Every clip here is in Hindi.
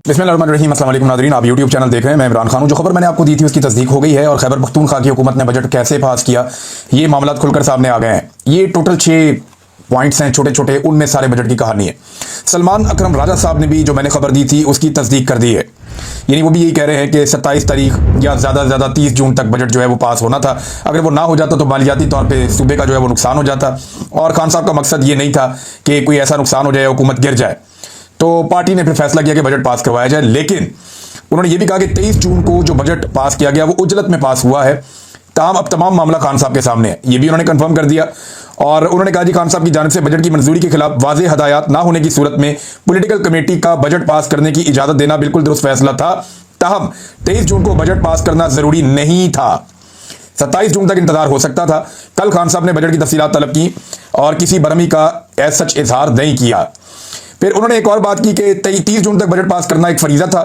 बिस्मिल्लाहिर्रहमानिर्रहीम। अस्सलाम वालेकुम नाज़रीन, आप यूट्यूब चैनल देख रहे हैं। मैं इमरान खान हूं। जो खबर मैंने आपको दी थी उसकी तस्दीक हो गई है और खैबर पख्तूनख्वा की हुकूमत ने बजट कैसे पास किया, ये मामला खुलकर सामने आ गए हैं। ये टोटल 6 पॉइंट्स हैं छोटे छोटे, उनमें सारे बजट की कहानी है। सलमान अकरम राजा साहब ने भी जो मैंने खबर दी थी उसकी तस्दीक कर दी है। यानी वो भी यही कह रहे हैं कि 27 तारीख या ज़्यादा से ज़्यादा 30 जून तक बजट जो है वो पास होना था। अगर वो ना हो जाता तो मालियाती तौर पे सूबे का जो है वो नुकसान हो जाता, और खान साहब का मकसद ये नहीं था कि कोई ऐसा नुकसान हो जाए, हुकूमत गिर जाए। तो पार्टी ने फिर फैसला किया कि बजट पास करवाया जाए। लेकिन उन्होंने ये भी कहा कि 23 जून को जो बजट पास किया गया वो उजलत में पास हुआ है। ताहम अब तमाम मामला खान साहब के सामने है, ये भी उन्होंने कंफर्म कर दिया। और उन्होंने कहा जी खान साहब की जानिब से बजट की मंजूरी के खिलाफ वाज़ेह हदायत ना होने की सूरत में पॉलिटिकल कमेटी का बजट पास करने की इजाजत देना बिल्कुल दुरुस्त फैसला था। ताहम 23 जून को बजट पास करना जरूरी नहीं था, 27 जून तक इंतजार हो सकता था। कल खान साहब ने बजट की तफसीलात तलब की और किसी बरहमी का एज सच इजहार नहीं किया। फिर उन्होंने एक और बात की कि 30 जून तक बजट पास करना एक फरीजा था।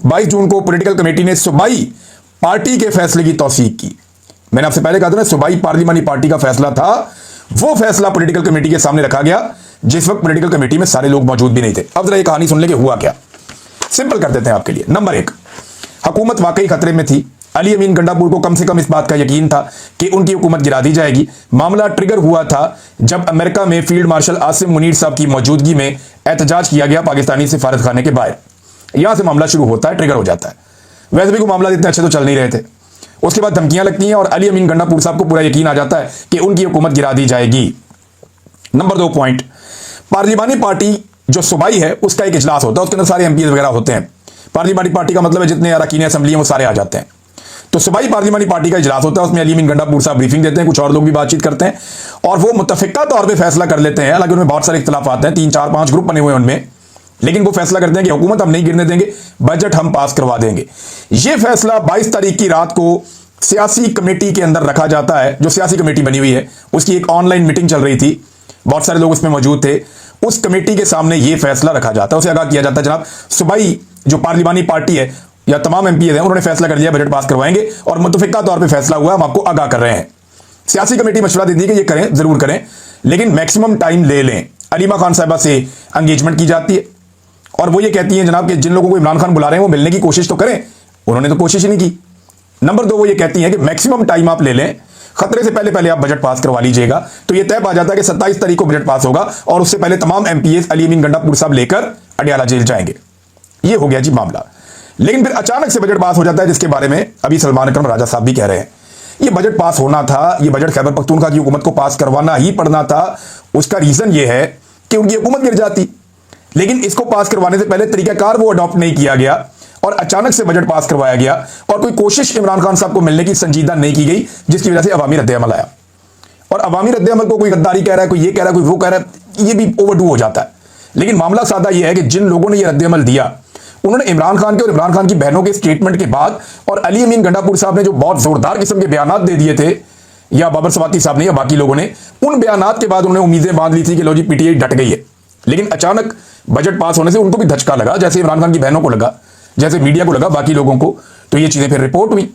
22 जून को पॉलिटिकल कमेटी ने सूबाई पार्टी के फैसले की तौसीक की। मैंने आपसे पहले कहा था ना, सूबाई पार्लिमानी पार्टी का फैसला था, वो फैसला पॉलिटिकल कमेटी के सामने रखा गया जिस वक्त पॉलिटिकल कमेटी में सारे लोग मौजूद भी नहीं थे। अब जरा ये कहानी सुन ले कि हुआ क्या। सिंपल कर देते हैं आपके लिए। नंबर 1, हुकूमत वाकई खतरे में थी। अली अमीन गंडापुर को कम से कम इस बात का यकीन था कि उनकी हुकूमत गिरा दी जाएगी। मामला ट्रिगर हुआ था जब अमेरिका में फील्ड मार्शल आसिम मुनीर साहब की मौजूदगी में एहतजाज किया गया पाकिस्तानी सिफारत खाने के बाहर। यहां से मामला शुरू होता है, ट्रिगर हो जाता है। वैसे भी कोई मामला इतने अच्छे तो चल नहीं रहे थे। उसके बाद धमकियां लगती हैं और अली अमीन गंडापुर साहब को पूरा यकीन आ जाता है कि उनकी हुकूमत गिरा दी जाएगी। नंबर 2 पॉइंट, पार्लिमानी पार्टी जो सूबाई है उसका एक इजलास होता है, उसके अंदर सारे एमपी वगैरह होते हैं। पार्लिमानी पार्टी का मतलब है जितने अरकान असेंबली हैं वो सारे आ जाते हैं। तो सूबाई पार्लिमानी पार्टी का इजलास होता है, उसमें अली अमीन गंडापुर साहब ब्रीफिंग देते हैं, कुछ और लोग भी बातचीत करते हैं और वो मुत्तफिका तौर पे फैसला कर लेते हैं। हालांकि उनमें बहुत सारे इख्तलाफ आते हैं, 3 4 5 ग्रुप बने हुए हैं उनमें, लेकिन वो फैसला करते हैं कि हुकूमत हम नहीं गिरने देंगे, बजट हम पास करवा देंगे। ये फैसला 22 तारीख की रात को सियासी कमेटी के अंदर रखा जाता है। जो सियासी कमेटी बनी हुई है उसकी एक ऑनलाइन मीटिंग चल रही थी, बहुत सारे लोग उसमें मौजूद थे। उस कमेटी के सामने यह फैसला रखा जाता है, उसे आगाह किया जाता है जनाब सूबाई जो पार्लिमानी पार्टी है या तमाम एमपी हैं उन्होंने फैसला कर लिया बजट पास करवाएंगे और मुत्तफिका तौर पे फैसला हुआ, हम आपको आगाह कर रहे हैं। सियासी कमेटी मशवरा देती है कि ये करें, जरूर करें, लेकिन मैक्सिमम टाइम ले लें। अलीमा खान साहिबा से एंगेजमेंट की जाती है और वो ये कहती हैं जनाब कि जिन लोगों को इमरान खान बुला रहे हैं वो मिलने की कोशिश तो करें, उन्होंने तो कोशिश ही नहीं की। नंबर 2, वो ये कहती हैं कि मैक्सिमम टाइम आप ले लें, खतरे से पहले पहले आप बजट पास करवा लीजिएगा। तो ये तय पा जाता है कि 27 तारीख को बजट पास होगा और उससे पहले तमाम एमपीएस अली अमीन गंडापुर साहब लेकर अडियाला जेल जाएंगे। ये हो गया जी मामला। लेकिन फिर अचानक से बजट पास हो जाता है, जिसके बारे में अभी सलमान अकरम राजा साहब भी कह रहे हैं। ये बजट पास होना था, ये बजट खैबर पख्तूनख्वा की हुकूमत को पास करवाना ही पड़ना था। उसका रीजन ये है कि उनकी हुकूमत गिर जाती, लेकिन इसको पास करवाने से पहले तरीकाकार वो अडॉप्ट नहीं किया गया और अचानक से बजट पास करवाया गया और कोई कोशिश इमरान खान साहब को मिलने की संजीदा नहीं की गई, जिसकी वजह से अवामी रद्द-ए-अमल आया। और अवामी रद्द-ए-अमल को कोई गद्दारी कह रहा है, कोई ये कह रहा है, कोई वो कह रहा है, ये भी ओवरडू हो जाता है। लेकिन मामला सादा यह है कि जिन लोगों ने यह रद्द-ए-अमल दिया उन्होंने इमरान खान के और इमरान खान की बहनों के स्टेटमेंट के बाद और अली अमीन गंडापुर साहब ने जो बहुत जोरदार किस्म के बयानात दे दिए थे, या बाबर सवाती साहब ने या बाकी लोगों ने, उन बयानात के बाद उन्होंने उम्मीदें बांध ली थी कि लो जी पीटीआई डट गई है। लेकिन अचानक बजट पास होने से उनको भी धचका लगा, जैसे इमरान खान की बहनों को लगा, जैसे मीडिया को लगा, बाकी लोगों को। तो ये चीजें फिर रिपोर्ट हुई।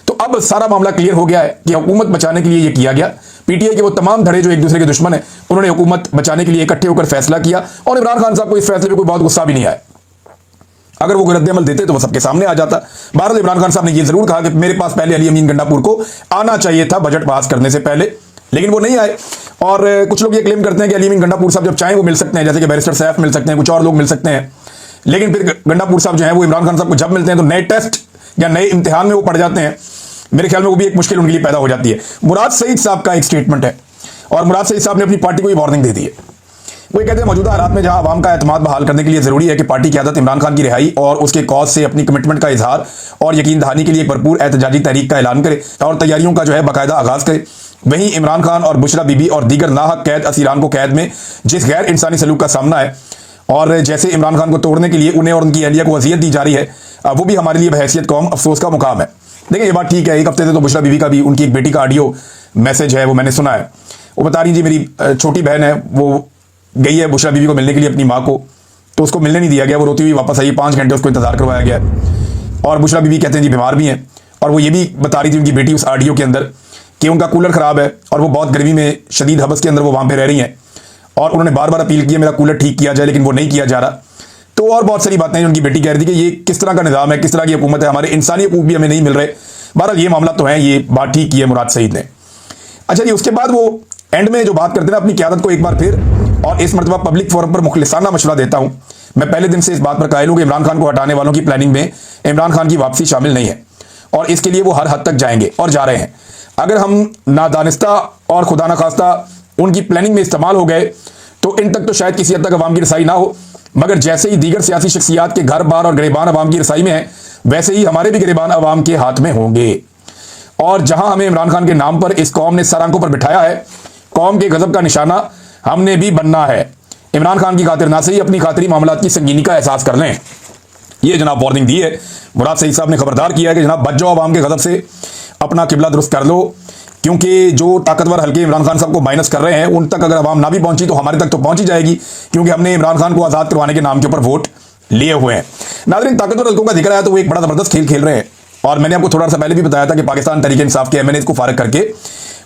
तो अब सारा मामला क्लियर हो गया है कि हुकूमत बचाने के लिए ये किया गया। पीटीआई के वो तमाम धड़े जो एक दूसरे के दुश्मन है उन्होंने हुकूमत बचाने के लिए इकट्ठे होकर फैसला किया और इमरान खान साहब को इस फैसले पर कोई बहुत गुस्सा भी नहीं आया। अगर वो रद्द-ए-अमल देते तो वो सबके सामने आ जाता। बहरहाल इमरान खान साहब ने ये जरूर कहा कि मेरे पास पहले अली अमीन गंडापुर को आना चाहिए था बजट पास करने से पहले, लेकिन वो नहीं आए। और कुछ लोग ये क्लेम करते हैं कि अली अमीन गंडापुर साहब जब चाहें वो मिल सकते हैं, जैसे कि बैरिस्टर सैफ मिल सकते हैं, कुछ और लोग मिल सकते हैं। लेकिन फिर गंडापुर साहब जो है वो इमरान खान साहब को जब मिलते हैं तो नए टेस्ट या नए इम्तिहान में वो पड़ जाते हैं। मेरे ख्याल में वो भी एक मुश्किल उनके लिए पैदा हो जाती है। मुराद सईद साहब का एक स्टेटमेंट है और मुराद सईद साहब ने अपनी पार्टी को ये वार्निंग दे दी है। वो कहते हैं मौजूदा हालात में जहां आवाम का एतमाद बहाल करने के लिए जरूरी है कि पार्टी की आदत इमरान खान की रिहाई और उसके कॉज से अपनी कमिटमेंट का इजहार और यकीन दहानी के लिए भरपूर एहतजाजी तहरीक का ऐलान करे और तैयारियों का जो है बाकायदा आगाज करे। वहीं इमरान खान और बुशरा बीबी और दीगर नाहक कैद असीरान को कैद में जिस गैर इंसानी सलूक का सामना है और जैसे इमरान खान को तोड़ने के लिए उन्हें और उनकी अहलिया को वसीयत दी जा रही है, वो भी हमारे लिए बहैसियत कौम अफसोस का मुकाम है। देखिए ये बात ठीक है, एक हफ्ते से तो बुशरा बीबी का भी उनकी एक बेटी का ऑडियो मैसेज है वो मैंने सुना है। वो बता रही जी मेरी छोटी बहन है, वो गई है बुशरा बीबी को मिलने के लिए अपनी माँ को, तो उसको मिलने नहीं दिया गया, वो रोती हुई वापस आई, 5 घंटे उसको इंतजार करवाया गया। और बुशरा बीबी कहते हैं जी बीमार भी हैं और वो ये भी बता रही थी उनकी बेटी उस ऑडियो के अंदर कि उनका कूलर ख़राब है और वो बहुत गर्मी में शदीद हबस के अंदर वो वहाँ पे रह रही हैं और उन्होंने बार बार अपील की है मेरा कूलर ठीक किया जाए, लेकिन वो नहीं किया जा रहा। तो और बहुत सारी बातें उनकी बेटी कह रही थी कि ये किस तरह का निज़ाम है, किस तरह की हुकूमत है, हमारे इंसानी हकूक भी हमें नहीं मिल रहे। बहरहाल ये मामला तो है, ये बात ठीक की है मुराद सईद ने। अच्छा जी, उसके बाद वो एंड में जो बात करते हैं अपनी क़यादत को एक बार फिर, और इस मरतबा पब्लिक फोरम पर मुखलिसाना मशवरा देता हूं, मैं पहले दिन से इस बात पर कायल हूं कि इमरान खान को हटाने वालों की प्लानिंग में इमरान खान की वापसी शामिल नहीं है, और इसके लिए वो हर हद तक जाएंगे और जा रहे हैं। अगर हम नादानिस्ता और खुदा न खास्ता उनकी प्लानिंग में इस्तेमाल हो गए तो इन तक तो शायद किसी हद तक अवाम की रसाई ना हो, मगर जैसे ही दीगर सियासी शख्सियात के घर बार और गिरेबान अवाम की रसाई में है, वैसे ही हमारे भी गिरेबान अवाम के हाथ में होंगे। और जहां हमें इमरान खान के नाम पर इस कौम ने सर आंखों पर बिठाया है, कौम के गजब का निशाना हमने भी बनना है। इमरान खान की खातिर ना सही, अपनी खातिरी मामलात की संगीनी का एहसास कर लें। ये जनाब वार्निंग दी है, मुराद सईद साहब ने खबरदार किया है कि जनाब बच जाओ अवाम के गजब से, अपना किबला दुरुस्त कर लो, क्योंकि जो ताकतवर हल्के इमरान खान साहब को माइनस कर रहे हैं उन तक अगर अवाम ना भी पहुंची तो हमारे तक तो पहुंच ही जाएगी, क्योंकि हमने इमरान खान को आज़ाद करवाने के नाम के ऊपर वोट लिए हुए हैं। नाज़रीन, ताकतवर हल्कों का जिक्र आया तो वो एक बड़ा ज़बरदस्त खेल खेल रहे हैं, और मैंने आपको थोड़ा सा पहले भी बताया था कि पाकिस्तान तहरीक इंसाफ के MNAs को फारग करके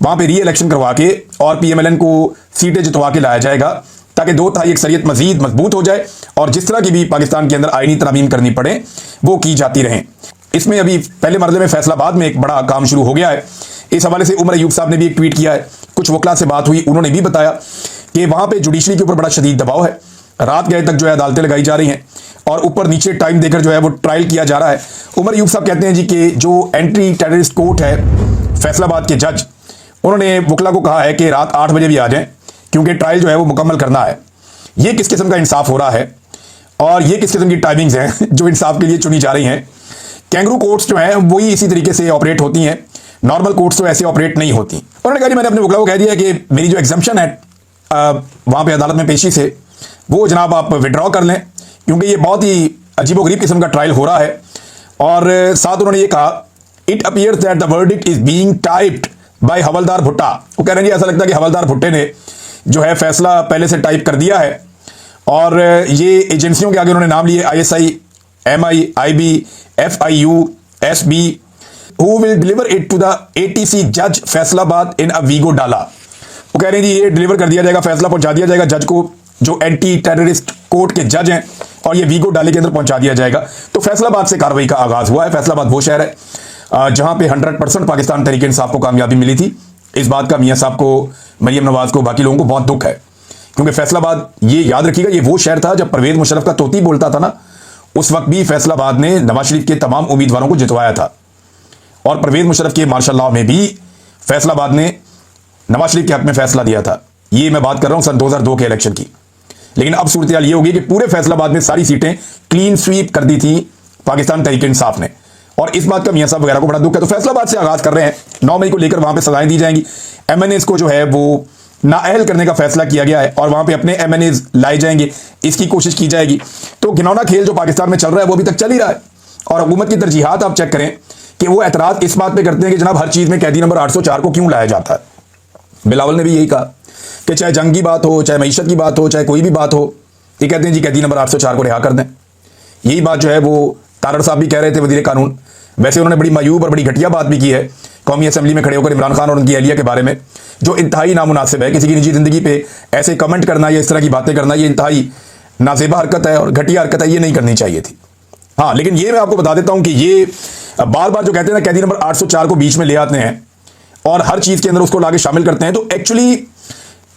वहां पे री इलेक्शन करवा के और PMLN को सीटें जितवा के लाया जाएगा, ताकि 2/3 अक्सरियत मजीद मजबूत हो जाए और जिस तरह की भी पाकिस्तान के अंदर आईनी तरमीम करनी पड़े वो की जाती रहें। इसमें अभी पहले मरले में फैसलाबाद में एक बड़ा काम शुरू हो गया है। इस हवाले से उमर अयूब साहब ने भी एक ट्वीट किया है, कुछ वकला से बात हुई, उन्होंने भी बताया कि वहां पे जुडिशरी के ऊपर बड़ा शदीद दबाव है, रात गए तक जो है अदालतें लगाई जा रही हैं और ऊपर नीचे टाइम देकर जो है वो ट्रायल किया जा रहा है। उमर अयूब साहब कहते हैं जी कि जो एंटी टेररिस्ट कोर्ट है फैसलाबाद के जज, उन्होंने वकला को कहा है कि रात 8 बजे भी आ जाएं, क्योंकि ट्रायल जो है वो मुकम्मल करना है। ये किस किस्म का इंसाफ हो रहा है और ये किस किस्म की टाइमिंग्स हैं जो इंसाफ के लिए चुनी जा रही हैं। कैंगरू कोर्ट्स जो हैं वही इसी तरीके से ऑपरेट होती हैं, नॉर्मल कोर्ट्स तो ऐसे ऑपरेट नहीं होती। उन्होंने कहा जी मैंने अपने वकला को कह दिया कि मेरी जो एग्जम्पशन है वहां पे अदालत में पेशी से, वो जनाब आप विड्रॉ कर लें, क्योंकि ये बहुत ही अजीबोगरीब किस्म का ट्रायल हो रहा है। और साथ उन्होंने ये कहा, it appears that the verdict is being typed by Havaldar Bhutta. वो कह रहे हैं जी ऐसा लगता है कि हवलदार भुट्टे ने जो है फैसला पहले से टाइप कर दिया है, और ये एजेंसियों के आगे उन्होंने नाम लिए ISI, MI, IB, FIU, SB, who will deliver it to the ATC जज फैसलाबाद इन अ वीगो डाला। वो कह रहे हैं जी ये डिलीवर कर दिया जाएगा, फैसला पहुंचा दिया जाएगा जज को, जो एंटी टेररिस्ट कोर्ट के जज हैं, और ये वीगो डाले के अंदर पहुंचा दिया जाएगा। तो फैसलाबाद से कार्रवाई का आगाज हुआ है। फैसलाबाद वो शहर है जहां पे 100% पाकिस्तान तहरीक इंसाफ को कामयाबी मिली थी। इस बात का मियां साहब को, मरियम नवाज को, बाकी लोगों को बहुत दुख है, क्योंकि फैसलाबाद, ये याद रखिएगा, ये वो शहर था जब परवेज मुशर्रफ का तोती बोलता था ना, उस वक्त भी फैसलाबाद ने नवाज शरीफ के तमाम उम्मीदवारों को जितवाया था, और परवेज मुशर्रफ के मार्शल लॉ में भी फैसलाबाद ने नवाज शरीफ के हक में फैसला दिया था। ये मैं बात कर रहा हूं सन 2002 के इलेक्शन की। लेकिन अब सूरत हाल ये होगी कि पूरे फैसलाबाद में सारी सीटें क्लीन स्वीप कर दी थी पाकिस्तान तहरीक इंसाफ ने, और इस बात का मियां साहब वगैरह को बड़ा दुख है। तो फैसलाबाद से आगाज कर रहे हैं, 9 मई को लेकर वहां पे सजाएं दी जाएंगी। MNAs को जो है वो नाअहल करने का फैसला किया गया है, और वहां पे अपने MNAs लाए जाएंगे, इसकी कोशिश की जाएगी। तो घिनौना खेल जो पाकिस्तान में चल रहा है वो अभी तक चल ही रहा है। और हुकूमत की तरजीहात आप चेक करें कि वो एतराज इस बात पे करते हैं कि जनाब हर चीज में कैदी नंबर 804 को क्यों लाया जाता है। बिलावल ने भी यही कहा कि चाहे जंग की बात हो, चाहे मईशत की बात हो, चाहे कोई भी बात हो, ये कहते हैं जी कैदी नंबर 804 को रिहा कर दें। यही बात जो है वो तारड़ साहब भी कह रहे थे, वजीर कानून। वैसे उन्होंने बड़ी मायूब और बड़ी घटिया बात भी की है कौमी असम्बली में खड़े होकर इमरान खान और उनकी अहलिया के बारे में, जो इंतहाई नामुनासिब है। किसी की निजी जिंदगी पे ऐसे कमेंट करना या इस तरह की बातें करना, ये इंतहाई नाजेबा हरकत है और घटिया हरकत है, ये नहीं करनी चाहिए थी। हाँ, लेकिन ये मैं आपको बता देता हूं कि ये बार बार जो कहते हैं ना कैदी नंबर 804 को बीच में ले आते हैं और हर चीज के अंदर उसको लाके शामिल करते हैं, तो एक्चुअली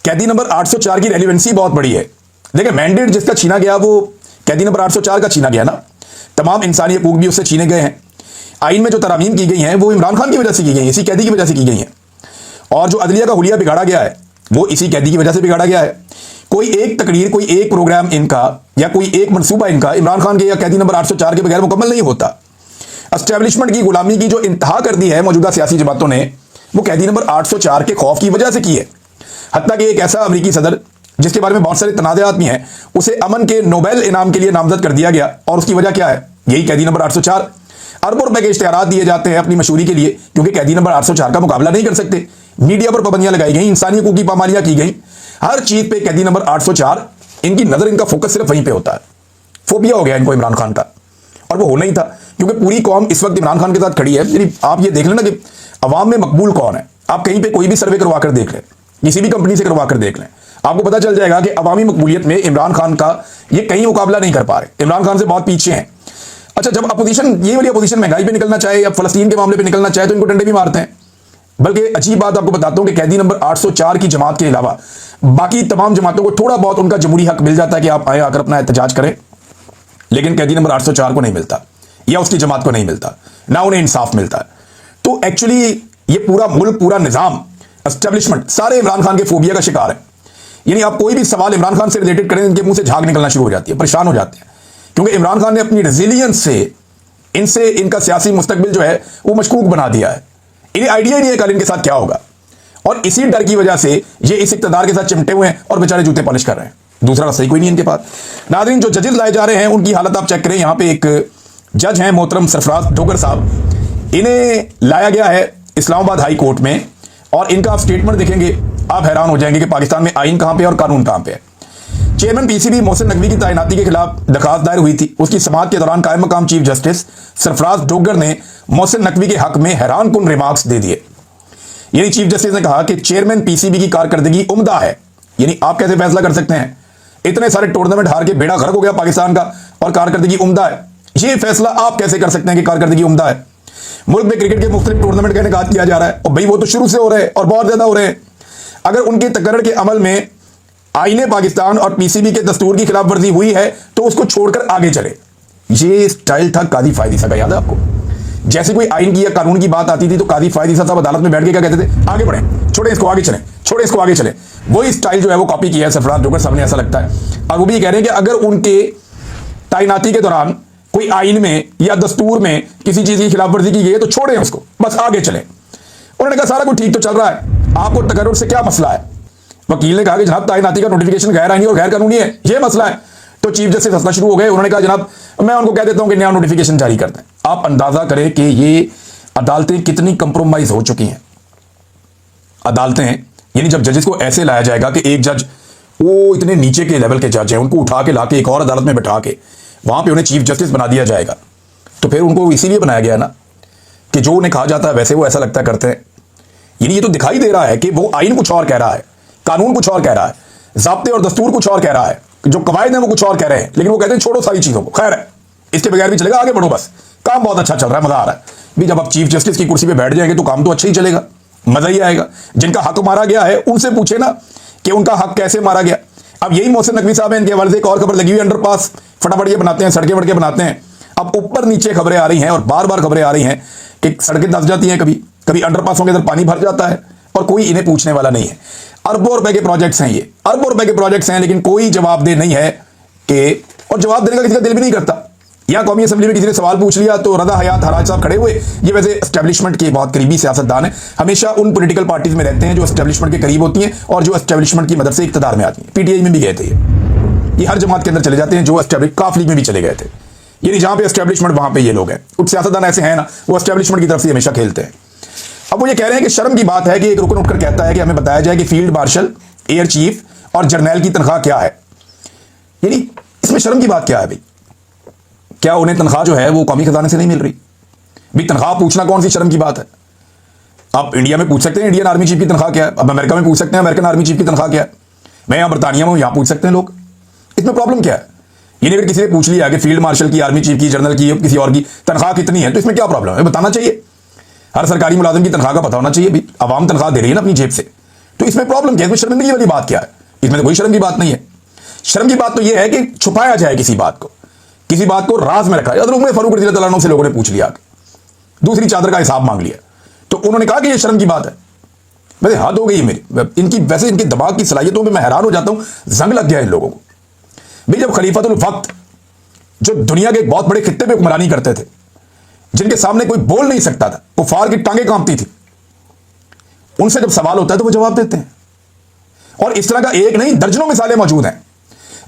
कैदी नंबर 804 की रेलिवेंसी बहुत बड़ी है। देखिए, मैंडेट जिसका छीना गया वो कैदी नंबर 804 का छीना गया ना, तमाम इंसानी हकूक भी उससे छीने गए हैं। आइन में जो तरामीम की गई हैं वो इमरान खान की वजह से की गई हैं, इसी कैदी की वजह से की गई हैं। और जो अदलिया का हुलिया बिगाड़ा गया है वो इसी कैदी की वजह से बिगाड़ा गया है। कोई एक तकरीर, कोई एक प्रोग्राम इनका या कोई एक मनसूबा इनका इमरान खान के या कैदी नंबर 804 के बगैर मुकम्मल नहीं होता। एस्टेब्लिशमेंट की गुलामी की जो इंतहा कर दी है मौजूदा सियासी जमातों ने, वो कैदी नंबर 804 के खौफ की वजह से की है। हत्ता कि एक ऐसा अमरीकी सदर जिसके बारे में बहुत सारे तनाज़ात भी हैं, उसे अमन के नोबेल इनाम के लिए नामजद कर दिया गया, और उसकी वजह क्या है? यही कैदी नंबर 804। अरबों रुपए के इश्तिहारात दिए जाते हैं अपनी मशहूरी के लिए, क्योंकि कैदी नंबर 804 का मुकाबला नहीं कर सकते। मीडिया पर पाबंदियां लगाई गई, इंसानी हकूक की पामालियां की गई, हर चीज पे कैदी नंबर 804, इनकी नजर, इनका फोकस सिर्फ वहीं पे होता है। फोबिया हो गया इनको इमरान खान का, और वो होना ही था, क्योंकि पूरी कौम इस वक्त इमरान खान के साथ खड़ी है। यानी आप ये देख लेना कि अवाम में मकबूल कौन है। आप कहीं पे कोई भी सर्वे करवा कर देख लें, किसी भी कंपनी से करवा कर देख लें, आपको पता चल जाएगा कि अवामी मकबूलियत में इमरान खान का ये कहीं मुकाबला नहीं कर पा रहे, इमरान खान से बहुत पीछे हैं। अच्छा, जब अपोजिशन, ये वाली अपोजिशन महंगाई पे निकलना चाहे या फलस्तीन के मामले पे निकलना चाहे तो इनको डंडे भी मारते हैं। बल्कि अजीब बात आपको बताता हूं कि कैदी नंबर 804 की जमात के अलावा बाकी तमाम जमातों को थोड़ा बहुत उनका जमहूरी हक मिल जाता है कि आप आए आकर अपना एहतजाज करें, लेकिन कैदी नंबर 804 को नहीं मिलता या उसकी जमात को नहीं मिलता, ना उन्हें इंसाफ मिलता है। तो एक्चुअली ये पूरा मुल्क, पूरा निजाम, एस्टेब्लिशमेंट सारे इमरान खान के फोबिया का शिकार है। यानी आप कोई भी सवाल इमरान खान से रिलेटेड करें, इनके मुंह से झाग निकलना शुरू हो जाती है, परेशान हो जाते हैं, क्योंकि इमरान खान ने अपनी रेजिलियंस से इनसे इनका सियासी मुस्तकबिल जो है वो मशकूक बना दिया है। इन्हें आइडिया ही नहीं है कल इनके साथ क्या होगा, और इसी डर की वजह से ये इस इक्तदार के साथ चिमटे हुए हैं और बेचारे जूते पॉलिश कर रहे हैं। दूसरा रास्ता ही कोई नहीं इनके पास। नाज़रीन, जो जजेस लाए जा रहे हैं उनकी हालत आप चेक करें। यहां पे एक जज हैं मोहतरम सरफराज डोगर साहब, इन्हें लाया गया है इस्लामाबाद हाई कोर्ट में, और इनका आप स्टेटमेंट देखेंगे आप हैरान हो जाएंगे कि पाकिस्तान में आइन कहां पे और कानून कहां पे है। चेयरमैन पीसीबी मोहसिन नकवी की तैनाती के खिलाफ दरखास्त दायर हुई थी। उसकी समाअत के दौरान कायम मकाम चीफ जस्टिस सरफराज डोगर ने मोहसिन नकवी के हक में हैरानकुन रिमार्क्स दे दिए। यानी चीफ जस्टिस ने कहा कि चेयरमैन पीसीबी की कारकर्दगी उम्दा है। यानी आप कैसे फैसला कर सकते हैं, इतने सारे टूर्नामेंट हार के बेड़ा गर्क हो गया पाकिस्तान का और कारकर्दगी उम्दा है। ये फैसला आप कैसे कर सकते हैं कि कारकर्दगी उम्दा है? मुल्क में क्रिकेट के मुख्तलिफ टूर्नामेंट का इनेकाद किया जा रहा है, और भाई वो तो शुरू से हो रहे हैं और बहुत ज्यादा हो रहे हैं। अगर उनके तकर्रर के अमल में आईने पाकिस्तान और पीसीबी के दस्तूर की खिलाफ वर्जी हुई है तो उसको छोड़कर आगे चले। ये स्टाइल था काजी फायदी साहब का, याद है आपको? जैसे कोई आइन की या कानून की बात आती थी तो काजी फायदी साहब अदालत में बैठ के क्या कहते थे? आगे बढ़े, छोड़े इसको, आगे चले, छोड़े इसको, आगे चले। वही स्टाइल जो है वो कॉपी किया है सरफराज डोगर साहब ने, ऐसा लगता है। और वो भी कह रहे हैं कि अगर उनके तैनाती के दौरान कोई आइन में या दस्तूर में किसी चीज की खिलाफ वर्जी की गई है तो छोड़े उसको, बस आगे चले। उन्होंने कहा सारा कुछ ठीक तो चल रहा है, आपको तकर्रुर से क्या मसला है? वकील ने कहा कि जनाब तैनाती का नोटिफिकेशन गैर आईनी और गैर कानूनी है, ये मसला है। तो चीफ जस्टिस हंसना शुरू हो गए। उन्होंने कहा जनाब मैं उनको कह देता हूं कि नया नोटिफिकेशन जारी कर दें। आप अंदाजा करें कि ये अदालतें कितनी कंप्रोमाइज हो चुकी हैं। अदालतें, यानी जब जजेस को ऐसे लाया जाएगा कि एक जज, वो इतने नीचे के लेवल के जज हैं, उनको उठा के लाके एक और अदालत में बैठा के वहां पे उन्हें चीफ जस्टिस बना दिया जाएगा। तो फिर उनको इसीलिए बनाया गया ना कि जो उन्हें कहा जाता है वैसे वो ऐसा लगता करते हैं। यानी ये तो दिखाई दे रहा है कि वो आइन कुछ और कह रहा है, कानून कुछ और कह रहा है, ज़ाब्ते और दस्तूर कुछ और कह रहा है, जो कवायद है वो कुछ और कह रहे हैं, लेकिन वो कहते हैं छोड़ो सारी चीजों को, खैर है इसके बगैर भी चलेगा, आगे बढ़ो, बस काम बहुत अच्छा चल रहा है, मजा आ रहा है। भी जब आप चीफ जस्टिस की कुर्सी पे बैठ जाएंगे तो काम तो अच्छा ही चलेगा, मजा ही आएगा। जिनका हक मारा गया है उनसे पूछे ना कि उनका हक कैसे मारा गया। अब यही मोहसिन नकवी साहब है, इनके हवाले से एक और खबर लगी हुई, अंडरपास फटाफट ये बनाते हैं, सड़कें वड़के बनाते हैं। अब ऊपर नीचे खबरें आ रही हैं और बार बार खबरें आ रही हैं कि सड़कें धंस जाती हैं, कभी कभी अंडरपासों के अंदर पानी भर जाता है और कोई इन्हें पूछने वाला नहीं है। अरबों रुपए के प्रोजेक्ट्स हैं, ये अरबों रुपए के प्रोजेक्ट्स हैं, लेकिन कोई जवाबदेह नहीं है कि, और जवाब देने का किसी का दिल भी नहीं करता। या कौमी असेंबली में किसी ने सवाल पूछ लिया तो रजा हयात हराज साहब खड़े हुए। ये वैसे एस्टेब्लिशमेंट के बहुत करीबी सियासतदान है, हमेशा उन पॉलिटिकल पार्टीज में रहते हैं जो एस्टेब्लिशमेंट के करीब होती हैं और जो एस्टेब्लिशमेंट की मदद से इक्तदार में आती हैं। पीटीआई में भी गए थे ये हर जमात के अंदर चले जाते हैं, जो काफ लीग में भी चले गए थे। यानी जहां पे एस्टेब्लिशमेंट वहां पे ये लोग हैं। कुछ सियासतदान ऐसे हैं ना, वो एस्टेब्लिशमेंट की तरफ से हमेशा खेलते हैं। अब वो ये कह रहे हैं कि शर्म की बात है कि एक रुकन उठकर कहता है कि हमें बताया जाए कि फील्ड मार्शल, एयर चीफ और जर्नैल की तनख्वाह क्या है। यानी इसमें शर्म की बात क्या है भाई? क्या उन्हें तनख्वाह जो है वो कौमी खजाने से नहीं मिल रही? भाई तनख्वाह पूछना कौन सी शर्म की बात है? आप इंडिया में पूछ सकते हैं इंडियन आर्मी चीफ की तनख्वाह क्या है, अब अमेरिका में पूछ सकते हैं अमेरिकन आर्मी चीफ की तनख्वाह क्या है, मैं यहां बरतानिया में हूं, यहां पूछ सकते हैं लोग। इसमें प्रॉब्लम क्या है? यानी अगर किसी ने पूछ लिया कि फील्ड मार्शल की, आर्मी चीफ की, जनरल की, किसी और की तनख्वाह कितनी है, तो इसमें क्या प्रॉब्लम है? बताना चाहिए। हर सरकारी मुलाजिम की तनख्वाह का पता होना चाहिए। भाई आवाम तनख्वाह दे रही है ना अपनी जेब से, तो इसमें प्रॉब्लम क्या है? इसमें शर्मिंदगी वाली बात क्या है? इसमें तो कोई शर्म की बात नहीं है। शर्म की बात तो यह है कि छुपाया जाए किसी बात को, किसी बात को राज में रखा जाए। उमर फारूक रज़ी अल्लाह अन्हु से लोगों ने पूछ लिया, दूसरी चादर का हिसाब मांग लिया, तो उन्होंने कहा कि यह शर्म की बात है। वैसे हद हो गई है मेरी इनकी, वैसे इनके दिमाग की सलाहियतों में मैं हैरान हो जाता हूं, जंग लग गया इन लोगों को। भाई जब खलीफतुल वक्त जो दुनिया के एक बहुत बड़े खित्ते पे हुक्मरानी करते थे, जिनके सामने कोई बोल नहीं सकता था, कुफार की टांगें कांपती थी, उनसे जब सवाल होता है तो वो जवाब देते हैं। और इस तरह का एक नहीं दर्जनों मिसालें मौजूद हैं।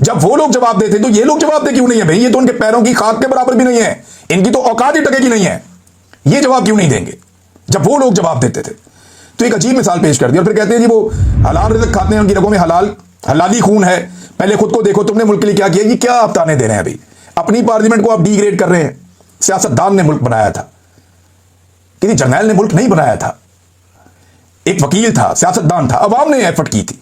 जब वो लोग जवाब देते तो ये लोग जवाब दे क्यों नहीं है? भाई ये तो उनके पैरों की खाक के बराबर भी नहीं है, इनकी तो औकात ही टके की नहीं है, ये जवाब क्यों नहीं देंगे जब वो लोग जवाब देते थे? तो एक अजीब मिसाल पेश कर दी और फिर कहते हैं जी वो हलाल रिज़्क खाते हैं, उनकी रगों में हलाली खून है, पहले खुद को देखो तुमने मुल्क के लिए क्या किया। ये क्या आप ताने दे रहे हैं? अभी अपनी पार्लियामेंट को आप डिग्रेड कर रहे हैं। सियासतदान ने मुल्क बनाया था, किसी जर्नैल ने मुल्क नहीं बनाया था, एक वकील था, सियासतदान था, अवाम ने एफर्ट की थी।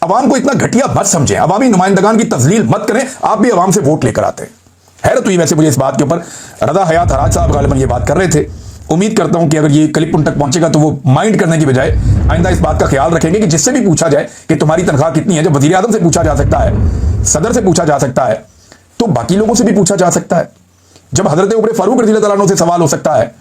अवाम को इतना घटिया मत समझें, अवामी नुमाइंदगान की तजलील मत करें। आप भी अवाम से वोट लेकर आते हैं। हैरत हुई वैसे मुझे इस बात के ऊपर। रजा हयात हराज साहब गालिबन ये बात कर रहे थे। उम्मीद करता हूं कि अगर ये क्लिप उन तक पहुंचेगा तो वो माइंड करने की बजाय आइंदा इस बात का ख्याल रखेंगे कि जिससे भी पूछा जाए कि तुम्हारी तनख्वाह कितनी है, जब वजीर आजम से पूछा जा सकता है, सदर से पूछा जा सकता है, तो बाकी लोगों से भी पूछा जा सकता है। जब हजरत उमर फारूक रज़ी अल्लाह अन्हु से सवाल हो सकता है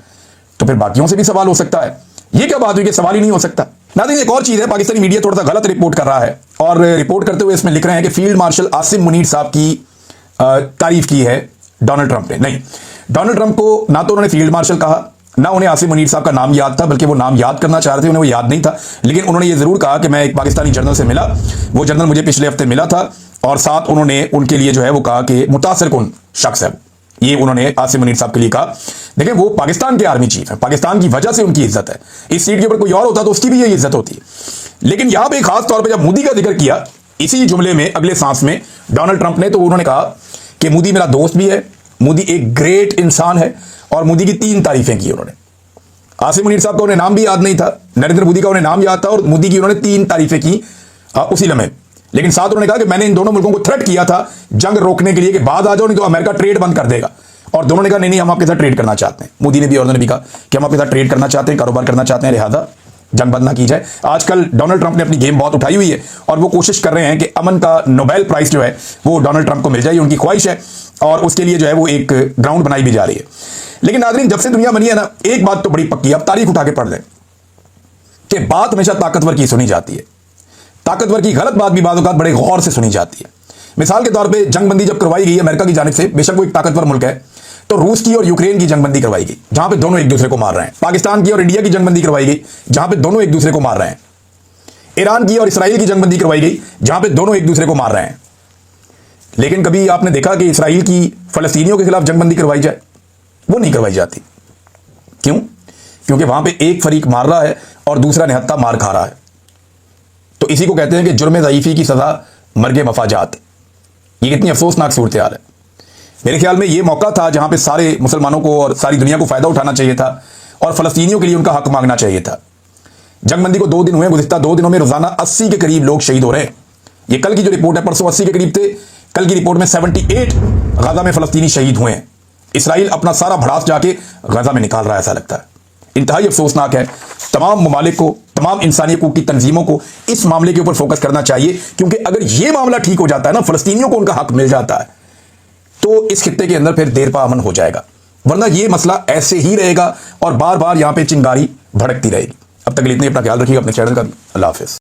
तो फिर बाकियों से भी सवाल हो सकता है। ये क्या बात हुई कि सवाल ही नहीं हो सकता। नाज़रीन, एक और चीज है, पाकिस्तानी मीडिया थोड़ा सा गलत रिपोर्ट कर रहा है और रिपोर्ट करते हुए इसमें लिख रहे हैं कि फील्ड मार्शल आसिम मुनीर साहब की तारीफ की है डोनाल्ड ट्रंप ने। नहीं, डोनाल्ड ट्रंप को ना तो उन्होंने फील्ड मार्शल कहा, ना उन्हें आसिम मुनीर साहब का नाम याद था, बल्कि वो नाम याद करना चाह रहे थे, उन्हें वो याद नहीं था। लेकिन उन्होंने ये जरूर कहा कि मैं एक पाकिस्तानी जनरल से मिला, वो जनरल मुझे पिछले हफ्ते मिला था, और साथ उन्होंने उनके लिए जो है वो कहा कि मुतासिर कुन शख्स है। ये उन्होंने आसिम मुनीर साहब के लिए कहा। देखिए, वो पाकिस्तान के आर्मी चीफ है, पाकिस्तान की वजह से उनकी इज्जत है। इस सीट के ऊपर कोई और होता तो उसकी भी ये इज्जत होती। लेकिन यहां पे खास तौर पे जब मोदी का जिक्र किया इसी जुमले में अगले सांस में डोनाल्ड ट्रंप ने, तो उन्होंने कहा कि मोदी मेरा दोस्त भी है, मोदी एक ग्रेट इंसान है, और मोदी की 3 तारीफें की उन्होंने। आसिम मुनीर साहब का उन्हें नाम भी याद नहीं था, नरेंद्र मोदी का उन्हें नाम याद था, और मोदी की उन्होंने 3 तारीफें की उसी लम्हे। लेकिन साथ उन्होंने कहा कि मैंने इन दोनों मुल्कों को थ्रेट किया था जंग रोकने के लिए कि बाद आ जाओ नहीं तो अमेरिका ट्रेड बंद कर देगा, और दोनों ने कहा नहीं नहीं हम आपके साथ ट्रेड करना चाहते हैं। मोदी ने भी और उन्होंने भी कहा कि हम आपके साथ ट्रेड करना चाहते हैं, कारोबार करना चाहते हैं, लिहाजा जंग बंद ना की जाए। आजकल डोनाल्ड ट्रंप ने अपनी गेम बहुत उठाई हुई है और वो कोशिश कर रहे हैं कि अमन का नोबेल प्राइज जो है वो डोनाल्ड ट्रंप को मिल जाए, उनकी ख्वाहिश है, और उसके लिए जो है वो एक ग्राउंड बनाई भी जा रही है। लेकिन नाज़रीन, जब से दुनिया बनी है ना, एक बात तो बड़ी पक्की है, अब तारीख उठा के पढ़ लें कि बात हमेशा ताकतवर की सुनी जाती है, ताकतवर की गलत बात भी बात औक़ात बड़े गौर से सुनी जाती है। मिसाल के तौर पे जंगबंदी जब करवाई गई अमेरिका की जानिब से, बेशक वो एक ताकतवर मुल्क है, तो रूस की और यूक्रेन की जंगबंदी करवाई गई जहां पे दोनों एक दूसरे को मार रहे हैं। पाकिस्तान की और इंडिया की जंगबंदी करवाई गई जहां पे दोनों एक दूसरे को मार रहे हैं। ईरान की और इसराइल की जंगबंदी करवाई गई जहां पे दोनों एक दूसरे को मार रहे हैं। लेकिन कभी आपने देखा कि इसराइल की फलस्तीनियों के खिलाफ जंगबंदी करवाई जाए? वो नहीं करवाई जाती। क्यों? क्योंकि वहां पे एक फरीक मार रहा है और दूसरा निहत्ता मार खा रहा है। तो इसी को कहते हैं कि जुर्म ज़ईफ़ी की सजा मर्गे मफाजात। ये कितनी अफसोसनाक सूरत हाल है। मेरे ख्याल में ये मौका था जहां पे सारे मुसलमानों को और सारी दुनिया को फायदा उठाना चाहिए था और फलस्तीनियों के लिए उनका हक मांगना चाहिए था। जंगबंदी को 2 दिन हुए, गुज़िश्ता 2 दिनों में रोजाना 80 के करीब लोग शहीद हो रहे हैं। ये कल की जो रिपोर्ट है, परसों 80 के करीब थे, कल की रिपोर्ट में 78 गाजा में फलस्तीनी शहीद हुए हैं। इसराइल अपना सारा भड़ास जाके गाजा में निकाल रहा है, ऐसा लगता है। इंतहाई अफसोसनाक है। तमाम ममालिक को, तमाम इंसानी हकूक़ की तंजीमों को इस मामले के ऊपर फोकस करना चाहिए, क्योंकि अगर ये मामला ठीक हो जाता है ना, फलस्तीनियों को उनका हक मिल जाता है, तो इस खित्ते के अंदर फिर देर पा अमन हो जाएगा। वरना ये मसला ऐसे ही रहेगा और बार बार यहां पे चिंगारी भड़कती रहेगी। अब तक के लिए इतना, अपना ख्याल रखिएगा, अपने चैनल का। अल्लाह हाफिज़।